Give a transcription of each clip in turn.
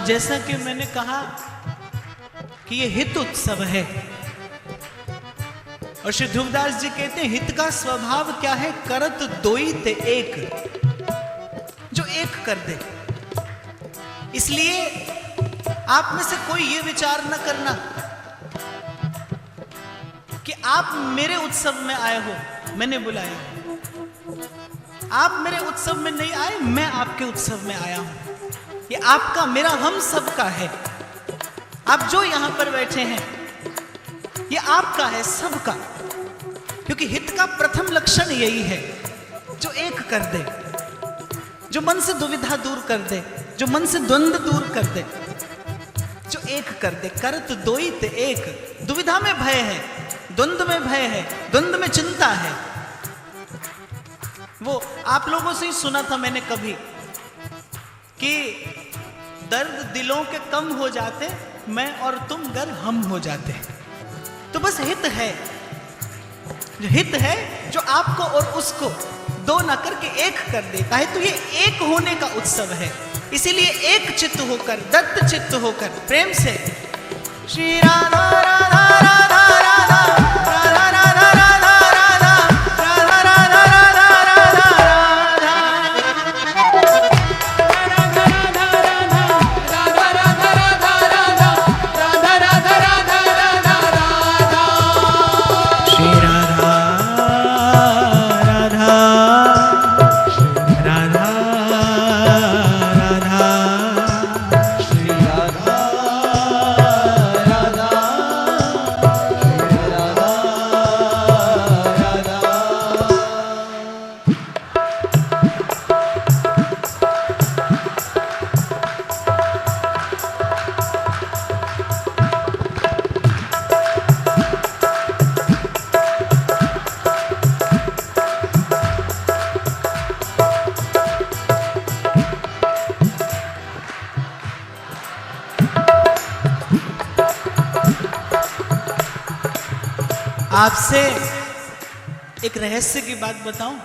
जैसा कि मैंने कहा कि ये हित उत्सव है, और श्री ध्रुवदास जी कहते हैं हित का स्वभाव क्या है? करत दोई ते एक, जो एक कर दे। इसलिए आप में से कोई ये विचार न करना कि आप मेरे उत्सव में आए हो, मैंने बुलाया। आप मेरे उत्सव में नहीं आए, मैं आपके उत्सव में आया हूं। ये आपका मेरा हम सबका है। आप जो यहां पर बैठे हैं ये आपका है, सबका। क्योंकि हित का प्रथम लक्षण यही है, जो एक कर दे, जो मन से दुविधा दूर कर दे, जो मन से द्वंद्व दूर कर दे, जो एक कर दे। करत दोई ते एक। दुविधा में भय है, द्वंद्व में भय है, द्वंद्व में चिंता है। वो आप लोगों से ही सुना था मैंने कभी कि दर्द दिलों के कम हो जाते, मैं और तुम गर हम हो जाते। तो बस हित है, जो हित है जो आपको और उसको दो न करके एक कर देता है। तो ये एक होने का उत्सव है। इसीलिए एक चित्त होकर, दत्त चित्त होकर प्रेम से श्री राधा राधा राधा राधा राधा राधा राधा राधा राधा राधा आपसे एक रहस्य की बात बताऊं।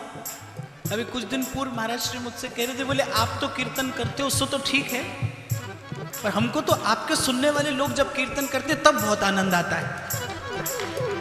अभी कुछ दिन पूर्व महाराज श्री मुझसे कह रहे थे, बोले आप तो कीर्तन करते हो सो तो ठीक है, पर हमको तो आपके सुनने वाले लोग जब कीर्तन करते तब बहुत आनंद आता है।